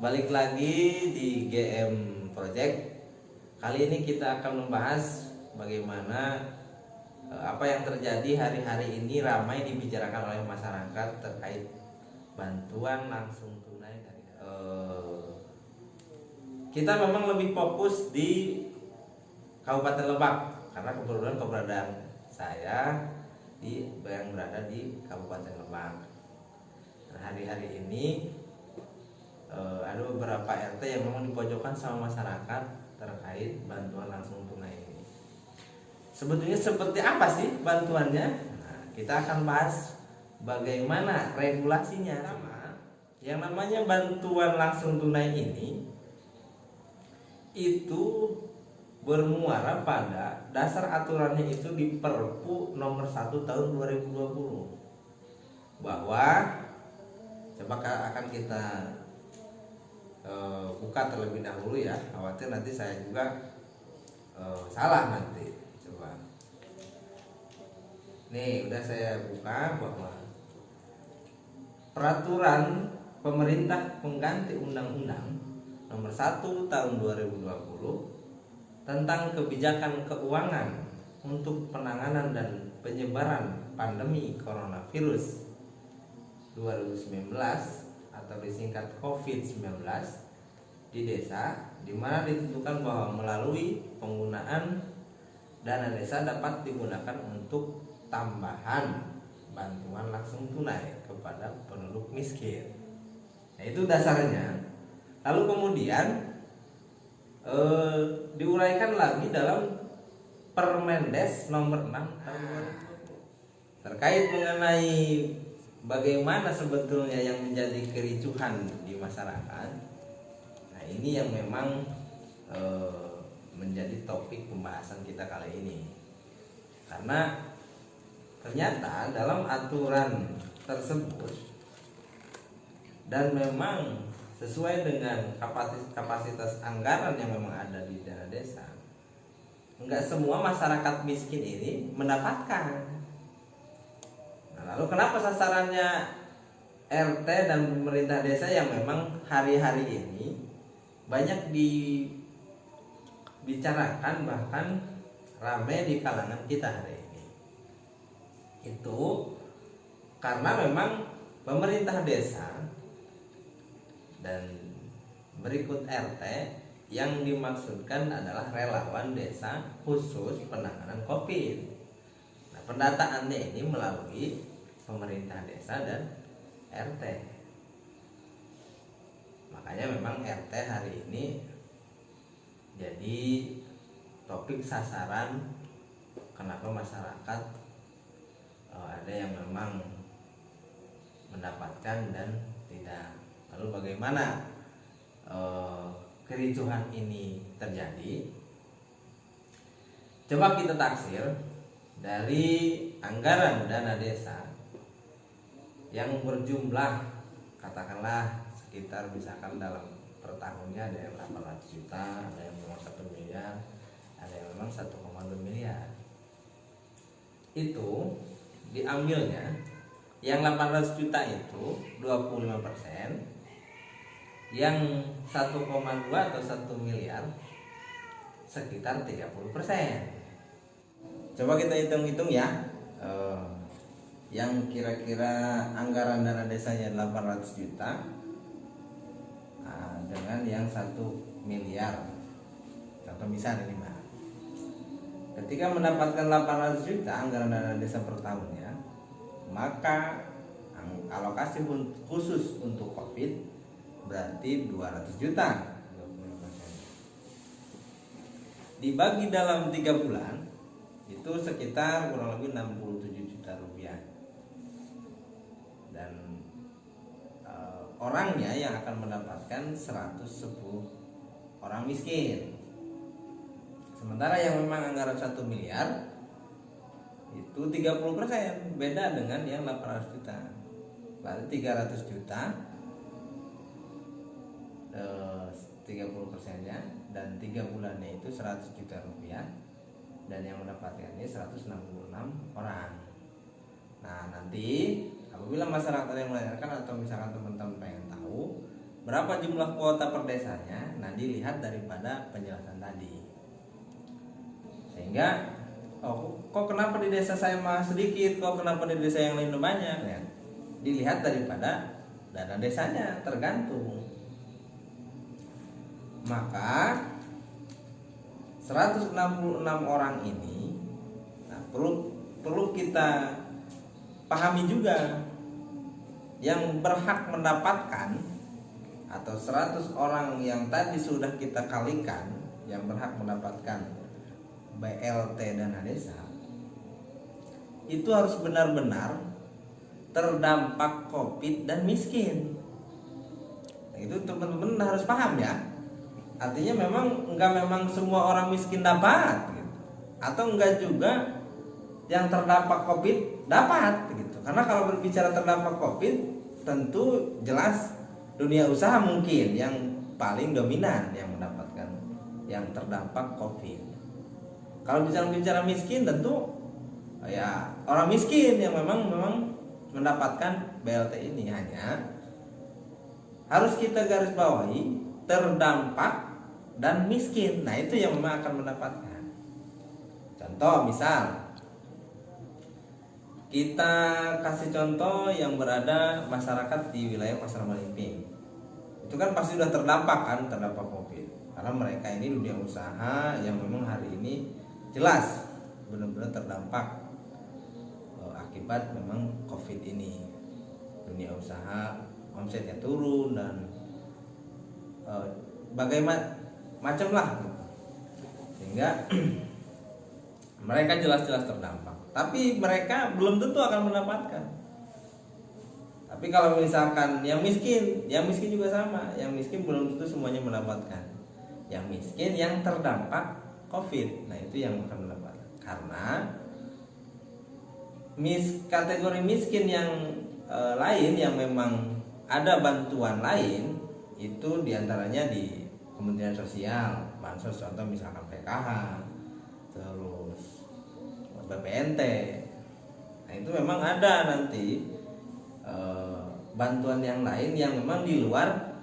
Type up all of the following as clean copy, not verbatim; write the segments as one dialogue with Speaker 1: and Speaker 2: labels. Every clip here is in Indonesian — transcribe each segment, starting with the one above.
Speaker 1: Balik lagi di GM Project. Kali ini kita akan membahas bagaimana apa yang terjadi hari-hari ini ramai dibicarakan oleh masyarakat terkait bantuan langsung tunai dari kita memang lebih fokus di Kabupaten Lebak karena keberadaan saya yang berada di Kabupaten Lebak. Nah, hari-hari ini ada beberapa RT yang memang dipojokkan sama masyarakat terkait bantuan langsung tunai ini. Sebetulnya seperti apa sih bantuannya? Nah, kita akan bahas bagaimana regulasinya. Yang namanya bantuan langsung tunai ini itu bermuara pada dasar aturannya itu di Perpu nomor 1 tahun 2020 bahwa coba akan kita buka terlebih dahulu ya, khawatir nanti saya juga salah nanti. Coba nih udah saya buka bahwa peraturan pemerintah pengganti undang-undang nomor 1 tahun 2020 tentang kebijakan keuangan untuk penanganan dan penyebaran pandemi coronavirus 2019 atau disingkat COVID-19 di desa, di mana ditentukan bahwa melalui penggunaan dana desa dapat digunakan untuk tambahan bantuan langsung tunai kepada penduduk miskin. Nah, itu dasarnya. Lalu kemudian diuraikan lagi dalam Permendes nomor 6 tahun 2020 terkait mengenai bagaimana sebetulnya yang menjadi kericuhan di masyarakat. Nah, ini yang memang menjadi topik pembahasan kita kali ini. Karena ternyata dalam aturan tersebut dan memang sesuai dengan kapasitas anggaran yang memang ada di dana desa, enggak semua masyarakat miskin ini mendapatkan. Lalu kenapa sasarannya RT dan pemerintah desa yang memang hari-hari ini banyak dibicarakan bahkan ramai di kalangan kita hari ini? Itu karena memang pemerintah desa dan berikut RT yang dimaksudkan adalah relawan desa khusus penanganan COVID. Nah, pendataannya ini melalui pemerintah desa dan RT. Makanya memang RT hari ini jadi topik sasaran kenapa masyarakat ada yang memang mendapatkan dan tidak. Lalu bagaimana kericuhan ini terjadi? Coba kita taksir dari anggaran dana desa yang berjumlah katakanlah sekitar misalkan dalam per tahunnya ada yang 800 juta, ada yang memang 1 miliar, ada yang memang 1,2 miliar. Itu diambilnya yang 800 juta itu 25%, yang 1,2 atau 1 miliar sekitar 30%. Coba kita hitung-hitung ya, yang kira-kira anggaran dana desanya 800 juta dengan yang 1 miliar. Contoh misal ini Mbak, ketika mendapatkan 800 juta anggaran dana desa per tahunnya, maka alokasi khusus untuk COVID berarti 200 juta. Dibagi dalam 3 bulan itu sekitar kurang lebih 67 juta rupiah. Dan orangnya yang akan mendapatkan 110 orang miskin. Sementara yang memang anggaran 1 miliar itu 30%, beda dengan yang 800 juta. Berarti 300 juta 30%-nya dan 3 bulannya itu 100 juta rupiah, dan yang mendapatkannya 166 orang. Nah, nanti apabila masyarakat yang menanyakan atau misalkan teman-teman pengen tahu berapa jumlah kuota per desanya? Nah, dilihat daripada penjelasan tadi. Sehingga kok kenapa di desa saya mah sedikit, kok kenapa di desa yang lain banyak ya? Dilihat daripada dana desanya, tergantung. Maka 166 orang ini, nah, perlu kita pahami juga, yang berhak mendapatkan atau 100 orang yang tadi sudah kita kalikan yang berhak mendapatkan BLT dana desa, itu harus benar-benar terdampak COVID dan miskin. Nah, itu teman-teman harus paham ya. Artinya memang semua orang miskin dapat gitu. Atau enggak juga yang terdampak COVID dapat gitu. Karena kalau berbicara terdampak COVID, tentu jelas dunia usaha mungkin yang paling dominan yang mendapatkan yang terdampak COVID. Kalau bicara miskin, tentu ya orang miskin yang memang mendapatkan BLT ini. Hanya harus kita garis bawahi terdampak dan miskin. Nah, itu yang memang akan mendapatkan. Contoh misal kita kasih contoh yang berada masyarakat di wilayah Pasar Malimping. Itu kan pasti sudah terdampak COVID. Karena mereka ini dunia usaha yang memang hari ini jelas benar-benar terdampak akibat memang COVID ini. Dunia usaha omsetnya turun dan macam lah gitu. Sehingga mereka jelas-jelas terdampak. Tapi mereka belum tentu akan mendapatkan. Tapi kalau misalkan yang miskin juga sama. Yang miskin belum tentu semuanya mendapatkan. Yang miskin yang terdampak COVID, nah itu yang akan mendapatkan. Karena kategori miskin yang lain yang memang ada bantuan lain, itu diantaranya di Kementerian Sosial, bansos, contoh misalkan PKH, terus BPNT. Nah, itu memang ada nanti bantuan yang lain yang memang di luar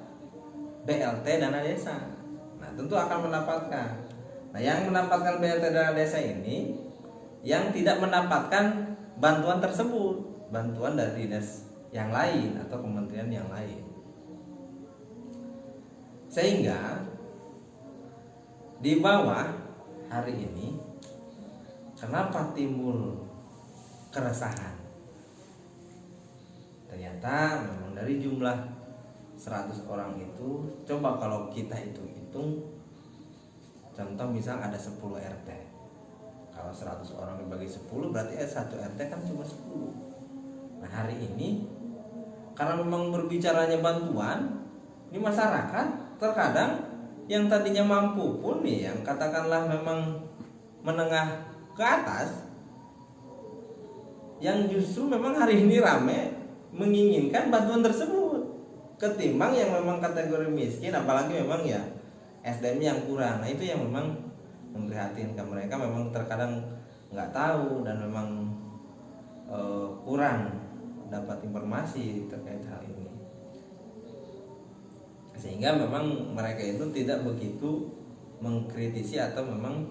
Speaker 1: BLT dana desa. Nah, tentu akan mendapatkan. Nah, yang mendapatkan BLT dana desa ini yang tidak mendapatkan bantuan tersebut, bantuan dari dinas yang lain atau kementerian yang lain. Sehingga di bawah hari ini kenapa timbul keresahan? Ternyata memang dari jumlah 100 orang itu, coba kalau kita hitung, contoh misal ada 10 RT. Kalau 100 orang dibagi 10 berarti satu RT kan cuma 10. Nah, hari ini karena memang berbicaranya bantuan, ini masyarakat terkadang yang tadinya mampu pun nih, yang katakanlah memang menengah ke atas, yang justru memang hari ini rame menginginkan bantuan tersebut ketimbang yang memang kategori miskin, apalagi memang ya SDM yang kurang. Nah, itu yang memang memprihatinkan. Mereka memang terkadang nggak tahu dan memang kurang dapat informasi terkait hal ini, sehingga memang mereka itu tidak begitu mengkritisi atau memang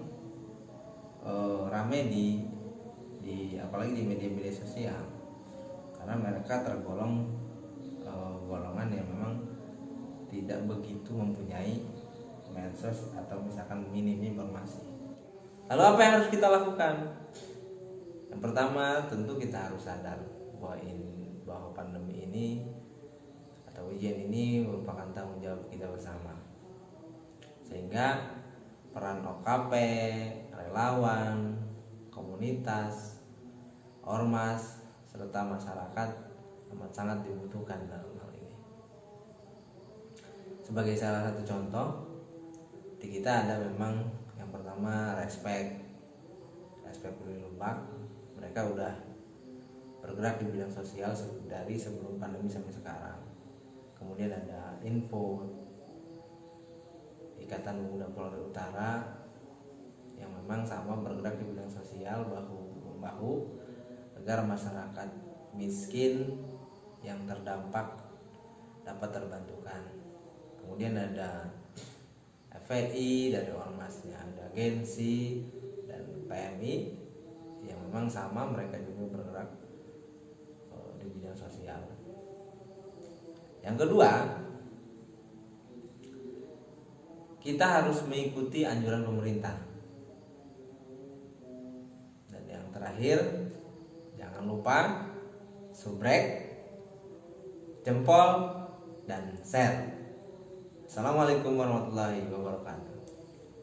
Speaker 1: rame di apalagi di media-media sosial, karena mereka tergolong golongan yang memang tidak begitu mempunyai medsos atau misalkan minim informasi. Lalu apa yang harus kita lakukan? Yang pertama, tentu kita harus sadar bahwa pandemi ini atau ujian ini merupakan tanggung jawab kita bersama. Sehingga peran OKP, relawan, komunitas, ormas, serta masyarakat amat sangat dibutuhkan dalam hal ini. Sebagai salah satu contoh, di kita ada memang yang pertama respek Peduli Lebak. Mereka udah bergerak di bidang sosial dari sebelum pandemi sampai sekarang. Kemudian ada Info, Ikatan Pemuda Polri Utara, yang memang sama bergerak di bidang sosial bahu-membahu agar masyarakat miskin yang terdampak dapat terbantukan. kemudian ada FPI, dari ormasnya ada Gensi dan PMI yang memang sama, mereka juga bergerak di bidang sosial. Yang kedua, kita harus mengikuti anjuran pemerintah. Dan yang terakhir, jangan lupa subrek, jempol, dan share. Assalamualaikum warahmatullahi wabarakatuh.